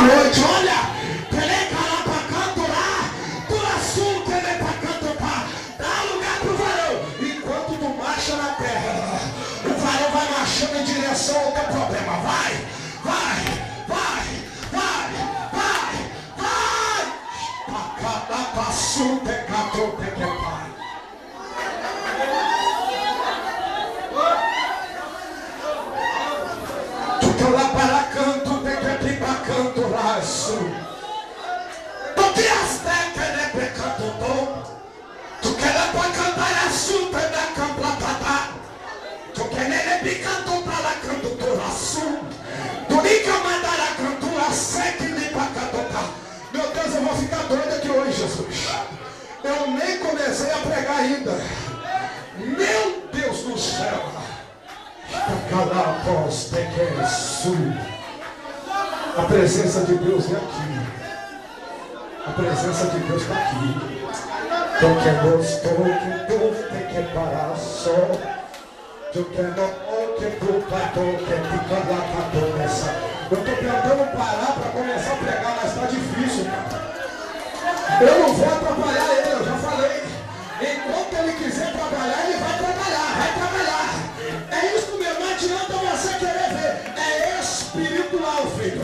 noite. Olha, tu assunto, dá lugar pro varão. Enquanto tu marcha na terra, o varão vai marchando em direção ao teu problema. Vai. Tu lá para canto, te para canto raço. Tu te asteca, né, pecanto bom. Tu quer para cantar assunto, né, camplapata. Tu quer né, picanto para lá canto do raço. Tu liga mandar a cantura seca e para cantar. Meu Deus, eu vou ficar doido aqui hoje, Jesus. Eu nem comecei a pregar ainda. Meu Deus do céu. A presença de Deus é aqui. A presença de Deus está aqui. Tu que gostou que tu tem que parar só. Tu que não que tu patou que fica lá para começar. Eu estou tentando parar para começar a pregar, mas está difícil, cara. Eu não vou atrapalhar ele, eu já falei. Enquanto ele quiser trabalhar, ele vai trabalhar, É isso mesmo, não adianta você querer ver. É espiritual, filho.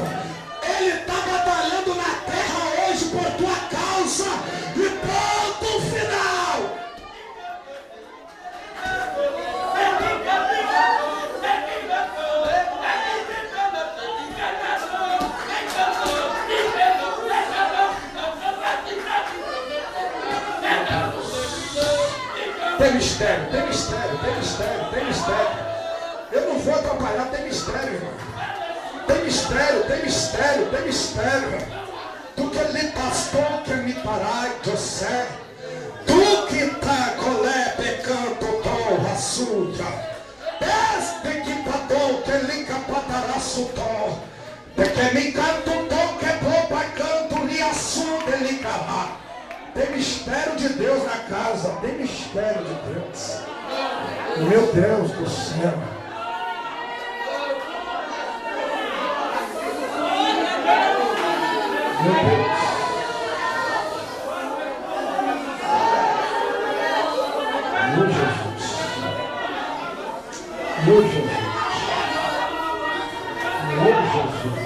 Ele está batalhando na terra hoje por tua causa. E ponto final. Tem mistério. Eu não vou atrapalhar, tem mistério, irmão. Tem mistério. Tu que lhe pastor que me parai, José. Tu que tá colé pecando dó, açúcar. Desde que padou que lhe capatará sutó. De que me canto dó, que boba canto, lhe açúcar, lhe carrá. Tem mistério de Deus na casa. Tem mistério de Deus. Meu Deus do céu. Meu Deus. Meu Jesus. Meu Jesus. Meu Jesus.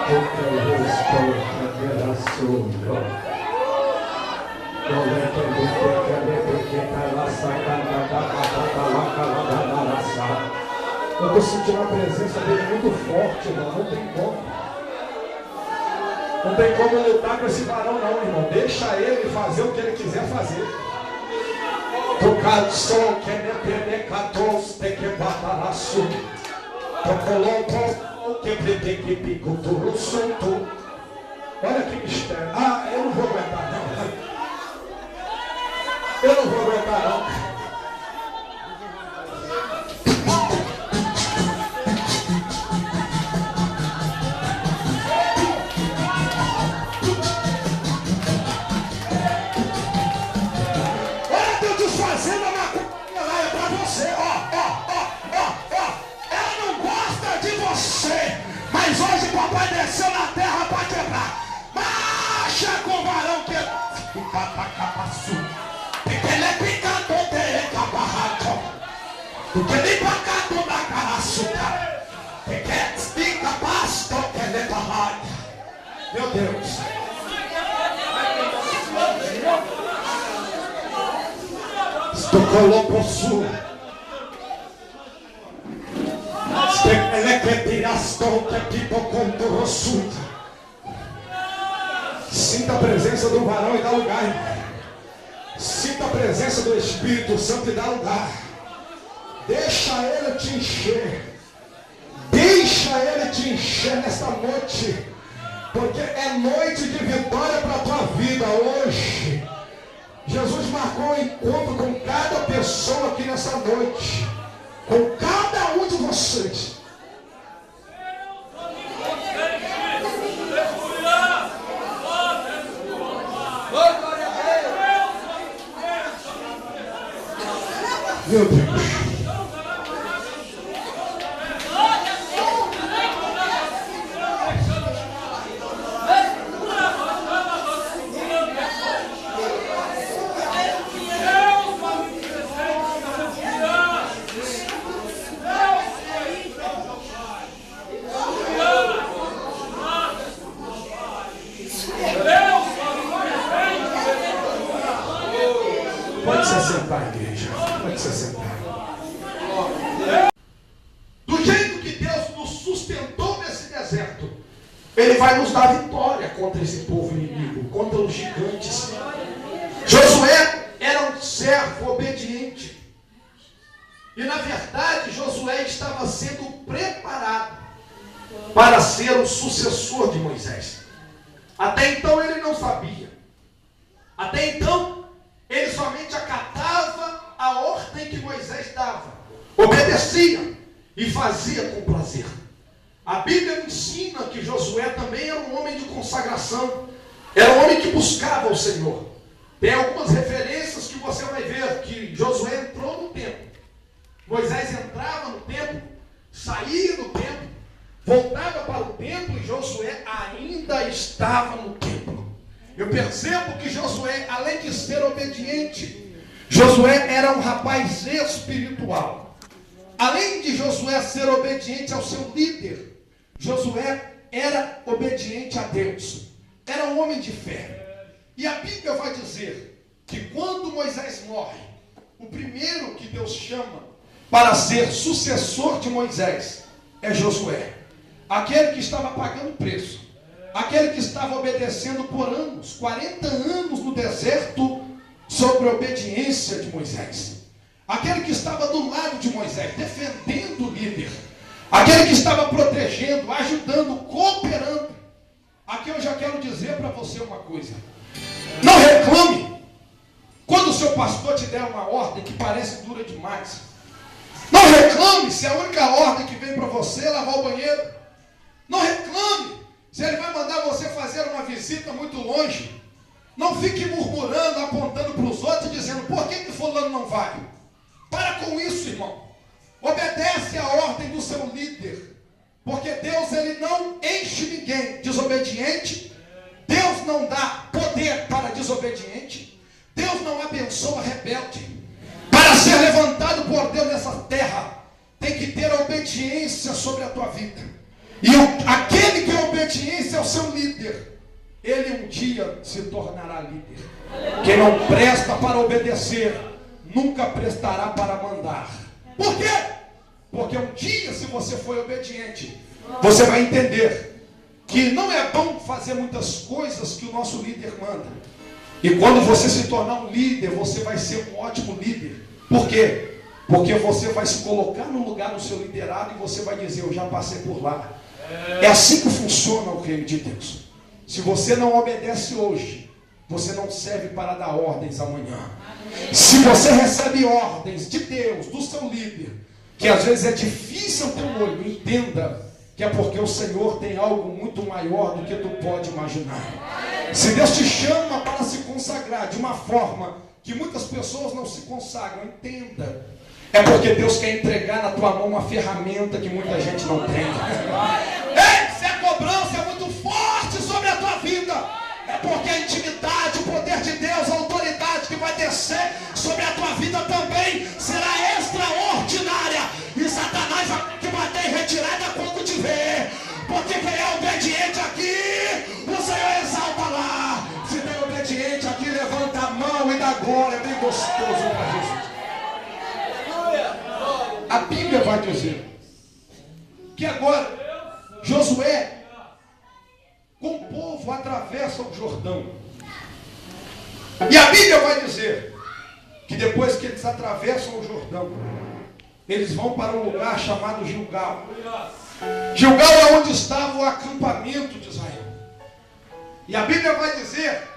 Eu quero resposta. Eu estou sentindo a presença dele muito forte, irmão. Não tem como. Não tem como lutar com esse varão, não, irmão. Deixa ele fazer o que ele quiser fazer. Tocado som que me pecados tem que batar assunto. Tocou que pico do assunto. Olha que mistério. Eu não vou aguentar não. Olha, Deus desfazendo a maconha lá é pra você. Ela não gosta de você. Mas hoje o papai desceu na terra para quebrar. Marcha com o varão que ele é picado de cabarraco. Porque ele pacado na caraçuca. Porque fica pasto que ele é barraco. Meu Deus. Estou colocando sul. Ele é que tirastou que tipo com rosuta. Sinta a presença do varão e dá lugar, irmão. Sinta a presença do Espírito Santo e dá lugar. Deixa ele te encher. Deixa ele te encher nesta noite. Porque é noite de vitória para a tua vida hoje. Jesus marcou um encontro com cada pessoa aqui nessa noite. Com cada um de vocês. Meu Deus. deserto, Ele vai nos dar vitória contra esse povo inimigo, contra os gigantes. Josué era um servo obediente. E na verdade, Josué estava sendo preparado para ser o sucessor de Moisés. Até então ele não sabia. Até então, ele somente acatava a ordem que Moisés dava. Obedecia e fazia com prazer. A Bíblia ensina que Josué também era um homem de consagração. Era um homem que buscava o Senhor. Tem algumas referências que você vai ver que Josué entrou no templo. Moisés entrava no templo, saía do templo, voltava para o templo e Josué ainda estava no templo. Eu percebo que Josué, além de ser obediente, Josué era um rapaz espiritual. Além de Josué ser obediente ao seu líder, Josué era obediente a Deus. Era um homem de fé. E a Bíblia vai dizer que quando Moisés morre, o primeiro que Deus chama para ser sucessor de Moisés é Josué. Aquele que estava pagando preço. Aquele que estava obedecendo por anos, 40 anos no deserto, sobre a obediência de Moisés. Aquele que estava do lado de Moisés, defendendo o líder. Aquele que estava protegendo, ajudando, cooperando. Aqui eu já quero dizer para você uma coisa. Não reclame quando o seu pastor te der uma ordem que parece dura demais. Não reclame se a única ordem que vem para você é lavar o banheiro. Não reclame se ele vai mandar você fazer uma visita muito longe. Não fique murmurando, apontando para os outros e dizendo, por que fulano não vai? Para com isso, irmão. Obedece a ordem do seu líder. Porque Deus, ele não enche ninguém desobediente. Deus não dá poder para desobediente. Deus não abençoa rebelde. Para ser levantado por Deus nessa terra, tem que ter a obediência sobre a tua vida. E aquele que é obediência ao seu líder, ele um dia se tornará líder. Quem não presta para obedecer, nunca prestará para mandar. Por quê? Porque um dia, se você for obediente, você vai entender que não é bom fazer muitas coisas que o nosso líder manda. E quando você se tornar um líder, você vai ser um ótimo líder. Por quê? Porque você vai se colocar no lugar do seu liderado e você vai dizer, eu já passei por lá. É assim que funciona o reino de Deus. Se você não obedece hoje, você não serve para dar ordens amanhã. Se você recebe ordens de Deus, do seu líder, que às vezes é difícil ter um olho, entenda que é porque o Senhor tem algo muito maior do que tu pode imaginar. Se Deus te chama para se consagrar de uma forma que muitas pessoas não se consagram, entenda. É porque Deus quer entregar na tua mão uma ferramenta que muita gente não tem. Ei, se a cobrança é muito forte sobre a tua vida, é porque a intimidade, o poder de Deus, a autoridade que vai descer sobre a tua vida também será extraordinária. E Satanás vai te bater em retirada quando te ver. Porque quem é obediente aqui, o Senhor exalta lá. Se tem obediente aqui, levanta a mão e dá glória. É bem gostoso para Jesus. A Bíblia vai dizer que agora Josué com o povo atravessa o Jordão. E a Bíblia vai dizer que depois que eles atravessam o Jordão, eles vão para um lugar chamado Gilgal. Gilgal é onde estava o acampamento de Israel. E a Bíblia vai dizer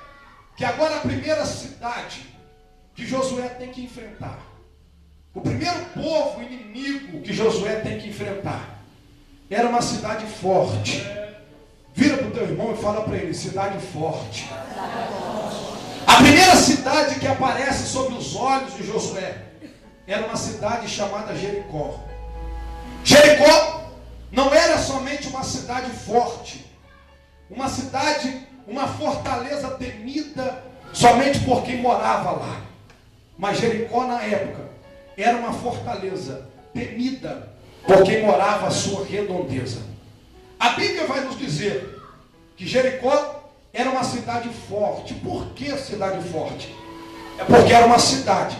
que agora a primeira cidade que Josué tem que enfrentar, o primeiro povo inimigo que Josué tem que enfrentar, era uma cidade forte. Vira para o teu irmão e fala para ele, cidade forte. A primeira cidade que aparece sob os olhos de Josué era uma cidade chamada Jericó. Jericó não era somente uma cidade forte, uma cidade, uma fortaleza temida somente por quem morava lá. Mas Jericó na época era uma fortaleza temida por quem morava à sua redondeza. A Bíblia vai nos dizer que Jericó era uma cidade forte. Por que cidade forte? É porque era uma cidade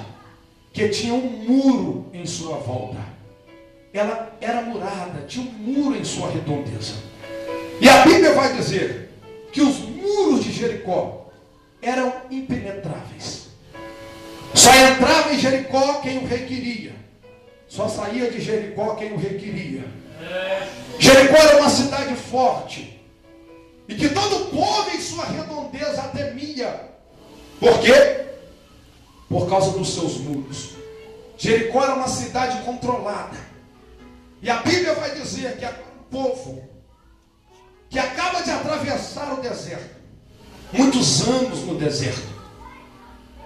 que tinha um muro em sua volta. Ela era murada, tinha um muro em sua redondeza. E a Bíblia vai dizer que os muros de Jericó eram impenetráveis. Só entrava em Jericó quem o rei queria. Só saía de Jericó quem o rei queria. Jericó era uma cidade forte, e que todo o povo em sua redondeza temia. Por quê? Por causa dos seus muros. Jericó era uma cidade controlada. E a Bíblia vai dizer que o povo que acaba de atravessar o deserto, muitos anos no deserto.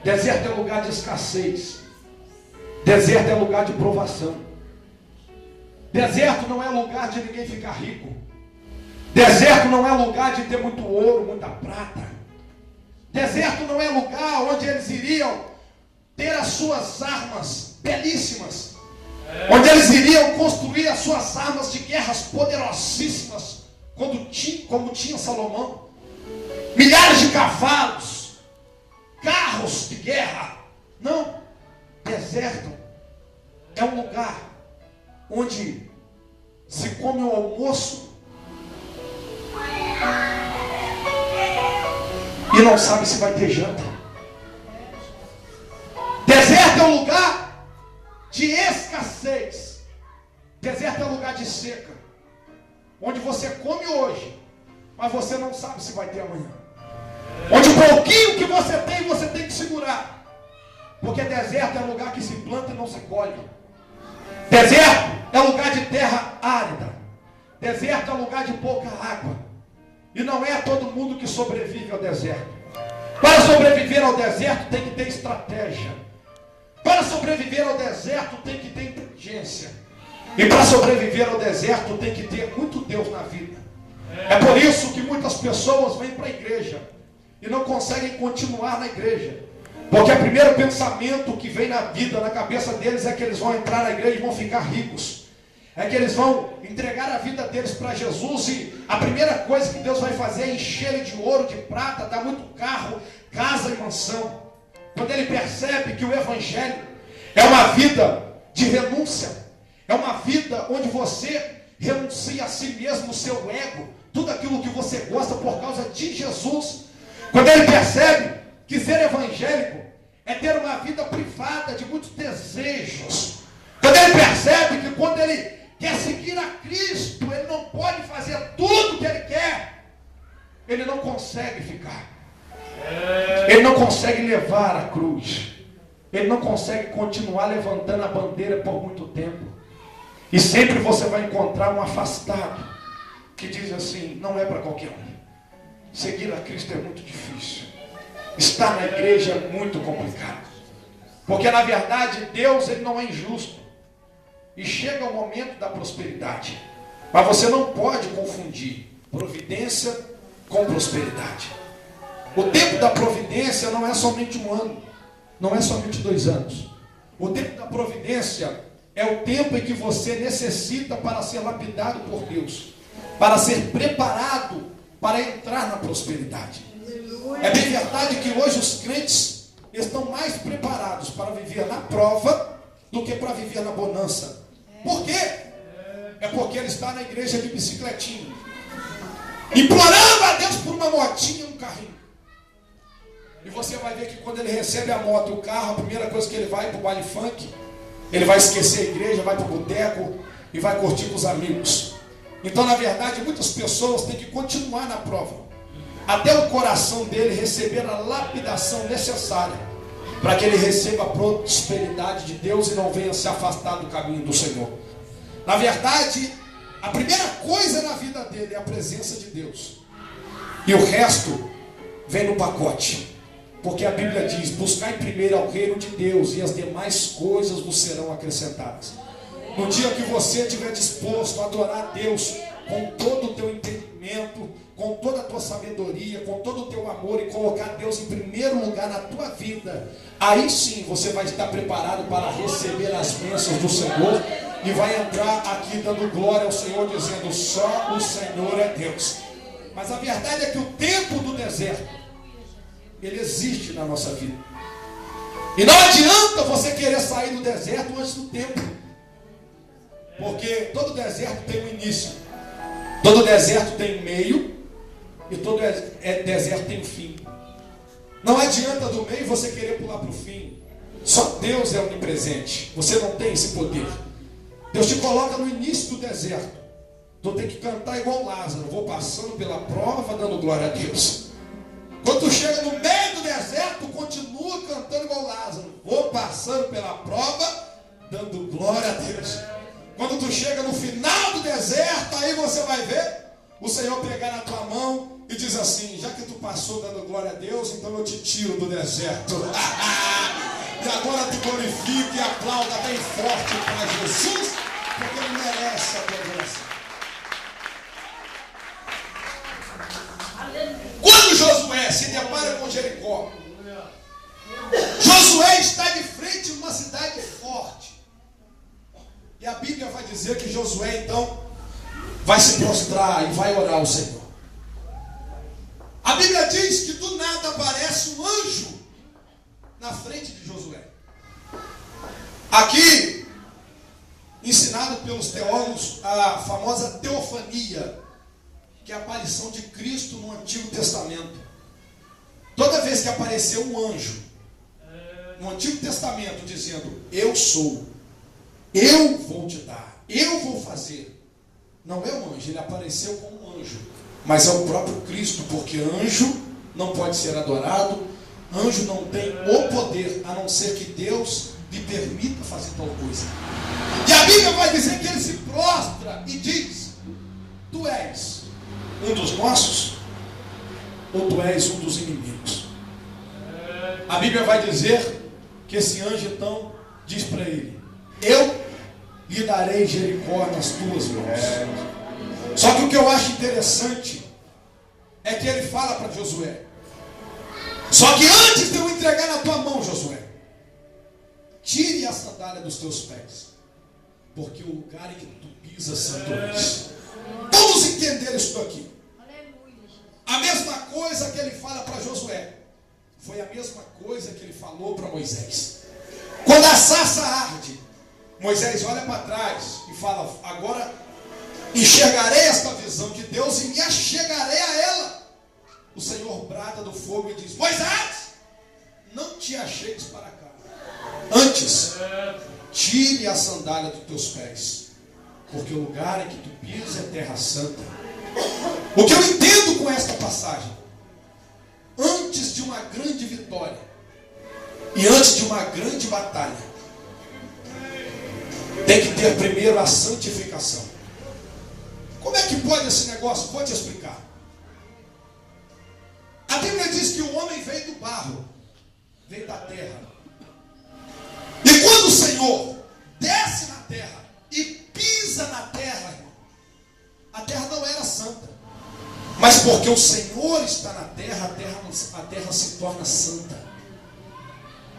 Deserto é lugar de escassez. Deserto é lugar de provação. Deserto não é lugar de ninguém ficar rico. Deserto não é lugar de ter muito ouro, muita prata. Deserto não é lugar onde eles iriam ter as suas armas belíssimas. Onde eles iriam construir as suas armas de guerras poderosíssimas, como tinha Salomão. Milhares de cavalos, carros de guerra. Não. Deserto é um lugar onde se come o almoço e não sabe se vai ter janta. Deserto é um lugar de escassez. Deserto é um lugar de seca, onde você come hoje, mas você não sabe se vai ter amanhã. Onde o pouquinho que você tem que segurar. Porque deserto é lugar que se planta e não se colhe. Deserto é lugar de terra árida. Deserto é lugar de pouca água. E não é todo mundo que sobrevive ao deserto. Para sobreviver ao deserto tem que ter estratégia. Para sobreviver ao deserto tem que ter inteligência. E para sobreviver ao deserto tem que ter muito Deus na vida. É por isso que muitas pessoas vêm para a igreja e não conseguem continuar na igreja. Porque o primeiro pensamento que vem na vida, na cabeça deles, é que eles vão entrar na igreja e vão ficar ricos. É que eles vão entregar a vida deles para Jesus, e a primeira coisa que Deus vai fazer é encher ele de ouro, de prata, dar muito carro, casa e mansão. Quando ele percebe que o evangelho é uma vida de renúncia, é uma vida onde você renuncia a si mesmo, o seu ego, tudo aquilo que você gosta por causa de Jesus. Quando ele percebe que ser evangélico é ter uma vida privada de muitos desejos. Quando ele percebe que quando ele quer seguir a Cristo, ele não pode fazer tudo o que ele quer, ele não consegue ficar. Ele não consegue levar a cruz. Ele não consegue continuar levantando a bandeira por muito tempo. E sempre você vai encontrar um afastado que diz assim: não é para qualquer um. Seguir a Cristo é muito difícil. Estar na igreja é muito complicado. Porque na verdade Deus, ele não é injusto. E chega o momento da prosperidade. Mas você não pode confundir providência com prosperidade. O tempo da providência não é somente um ano. Não é somente 2 anos. O tempo da providência é o tempo em que você necessita para ser lapidado por Deus, para ser preparado para entrar na prosperidade. É bem verdade que hoje os crentes estão mais preparados para viver na prova do que para viver na bonança. Por quê? É porque ele está na igreja de bicicletinha, implorando a Deus por uma motinha, um carrinho. E você vai ver que quando ele recebe a moto e o carro, a primeira coisa que ele vai para o baile funk, ele vai esquecer a igreja, vai para o boteco e vai curtir com os amigos. Então, na verdade, muitas pessoas têm que continuar na prova, até o coração dele receber a lapidação necessária, para que ele receba a prosperidade de Deus e não venha se afastar do caminho do Senhor. Na verdade, a primeira coisa na vida dele é a presença de Deus. E o resto vem no pacote. Porque a Bíblia diz: buscai primeiro ao reino de Deus, e as demais coisas vos serão acrescentadas. No dia que você estiver disposto a adorar a Deus com todo o teu entendimento, com toda a tua sabedoria, com todo o teu amor, e colocar Deus em primeiro lugar na tua vida, aí sim você vai estar preparado para receber as bênçãos do Senhor, e vai entrar aqui dando glória ao Senhor, dizendo: só o Senhor é Deus. Mas a verdade é que o tempo do deserto, ele existe na nossa vida. E não adianta você querer sair do deserto antes do tempo. Porque todo deserto tem um início. Todo deserto tem meio e todo deserto tem fim. Não adianta do meio você querer pular para o fim. Só Deus é onipresente. Você não tem esse poder. Deus te coloca no início do deserto. Tu tem que cantar igual Lázaro. Vou passando pela prova, dando glória a Deus. Quando tu chega no meio do deserto, continua cantando igual Lázaro. Vou passando pela prova, dando glória a Deus. Quando tu chega no final do deserto, aí você vai ver o Senhor pegar na tua mão e diz assim: já que tu passou dando glória a Deus, então eu te tiro do deserto. E agora tu glorifica e aplauda bem forte para Jesus, porque Ele merece a tua adoração. Quando Josué se depara com Jericó, Josué está de frente a uma cidade forte. E a Bíblia vai dizer que Josué então vai se prostrar e vai orar ao Senhor. A Bíblia diz que do nada aparece um anjo na frente de Josué. Aqui, ensinado pelos teólogos, a famosa teofania, que é a aparição de Cristo no Antigo Testamento. Toda vez que apareceu um anjo no Antigo Testamento dizendo: eu sou, eu vou te dar, eu vou fazer, não é um anjo, ele apareceu como um anjo, mas é o próprio Cristo, porque anjo não pode ser adorado, anjo não tem o poder, a não ser que Deus lhe permita fazer tal coisa. E a Bíblia vai dizer que ele se prostra e diz: tu és um dos nossos, ou tu és um dos inimigos? A Bíblia vai dizer que esse anjo então diz para ele: eu lhe darei Jericó nas tuas mãos. Só que o que eu acho interessante é que ele fala para Josué: só que antes de eu entregar na tua mão, Josué, tire a sandália dos teus pés, porque o lugar em que tu pisas, santo és. Vamos entender isso aqui. A mesma coisa que ele fala para Josué foi a mesma coisa que ele falou para Moisés. Quando a sarça arde, Moisés olha para trás e fala: agora enxergarei esta visão de Deus e me achegarei a ela. O Senhor brada do fogo e diz: Moisés, não te achegues para cá. Antes, tire a sandália dos teus pés, porque o lugar em que tu pisas é terra santa. O que eu entendo com esta passagem: antes de uma grande vitória e antes de uma grande batalha, tem que ter primeiro a santificação. Como é que pode esse negócio? Vou te explicar. A Bíblia diz que o homem veio do barro, veio da terra. E quando o Senhor desce na terra e pisa na terra, irmão, a terra não era santa. Mas porque o Senhor está na terra, a terra se torna santa.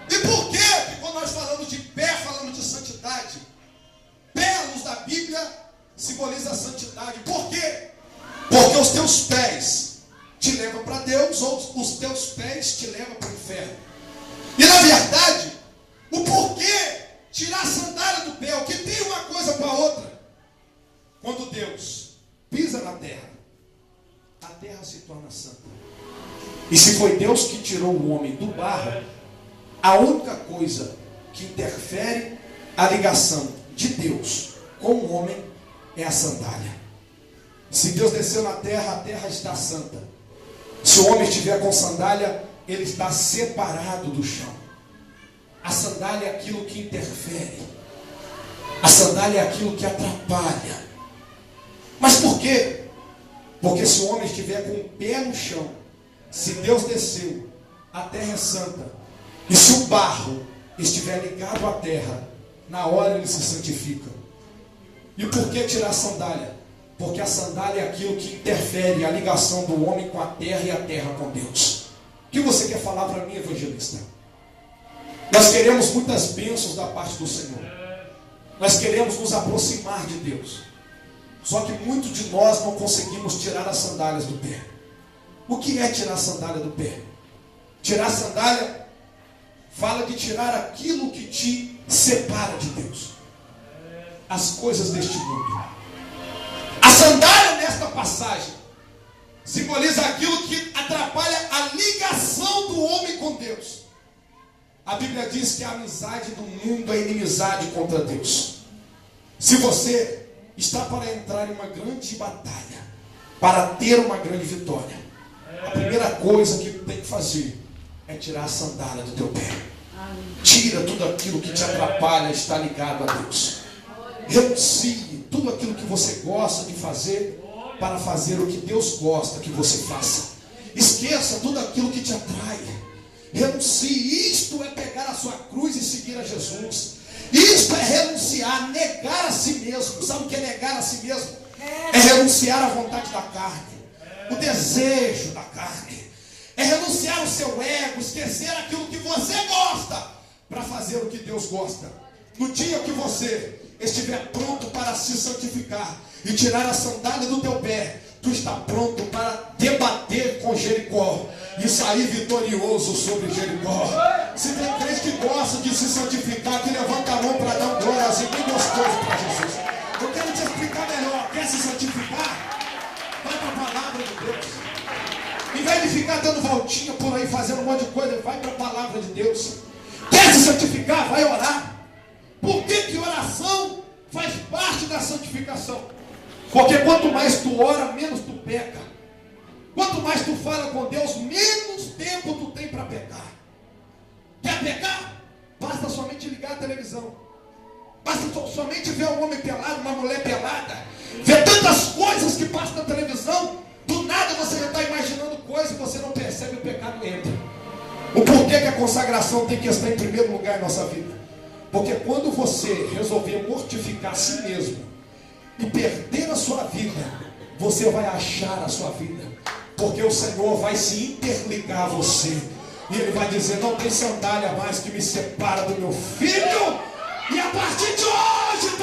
E por quê? Porque quando nós falamos de pé, falamos de santidade. Pé, à luz da Bíblia, simboliza a santidade. Por quê? Porque os teus pés te levam para Deus, ou os teus pés te levam para o inferno. E na verdade, o porquê tirar a sandália do pé, o que tem uma coisa com a outra. Quando Deus pisa na terra, a terra se torna santa. E se foi Deus que tirou o homem do barro, a única coisa que interfere a ligação de Deus com o homem é a sandália. Se Deus desceu na terra, a terra está santa. Se o homem estiver com sandália, ele está separado do chão. A sandália é aquilo que interfere. A sandália é aquilo que atrapalha. Mas por quê? Porque se o homem estiver com o pé no chão, se Deus desceu, a terra é santa. E se o barro estiver ligado à terra, na hora ele se santifica. E por que tirar a sandália? Porque a sandália é aquilo que interfere a ligação do homem com a terra e a terra com Deus. O que você quer falar para mim, evangelista? Nós queremos muitas bênçãos da parte do Senhor. Nós queremos nos aproximar de Deus. Só que muitos de nós não conseguimos tirar as sandálias do pé. O que é tirar a sandália do pé? Tirar a sandália fala de tirar aquilo que te separa de Deus. As coisas deste mundo. A sandália nesta passagem simboliza aquilo que atrapalha a ligação do homem com Deus. A Bíblia diz que a amizade do mundo é inimizade contra Deus. Se você está para entrar em uma grande batalha, para ter uma grande vitória, a primeira coisa que tem que fazer é tirar a sandália do teu pé. Tira tudo aquilo que te atrapalha a estar ligado a Deus. Renuncie tudo aquilo que você gosta de fazer para fazer o que Deus gosta que você faça. Esqueça tudo aquilo que te atrai. Renuncie. Isto é pegar a sua cruz e seguir a Jesus. Isto é renunciar, negar a si mesmo. Sabe o que é negar a si mesmo? É renunciar à vontade da carne, o desejo da carne. É renunciar ao seu ego, esquecer aquilo que você gosta para fazer o que Deus gosta. No dia que você estiver pronto para se santificar e tirar a sandália do teu pé, tu está pronto para debater com Jericó e sair vitorioso sobre Jericó. Se tem crente que gosta de se santificar, que levanta a mão para dar um glóriazinho bem gostoso para Jesus. Eu quero te explicar melhor. Quer se santificar? Vai para a palavra de Deus. Em vez de ficar dando voltinha por aí, fazendo um monte de coisa, vai para a palavra de Deus. Quer se santificar? Vai orar. Por que oração faz parte da santificação? Porque quanto mais tu ora, menos tu peca. Quanto mais tu fala com Deus, menos tempo tu tem para pecar. Quer pecar? Basta somente ligar a televisão. Basta somente ver um homem pelado, uma mulher pelada. Ver tantas coisas que passam na televisão. Do nada você já está imaginando coisas e você não percebe, o pecado entra. O porquê que a consagração tem que estar em primeiro lugar em nossa vida? Porque quando você resolver mortificar a si mesmo e perder a sua vida, você vai achar a sua vida. Porque o Senhor vai se interligar a você. E Ele vai dizer, não tem sandália mais que me separa do meu filho. E a partir de hoje,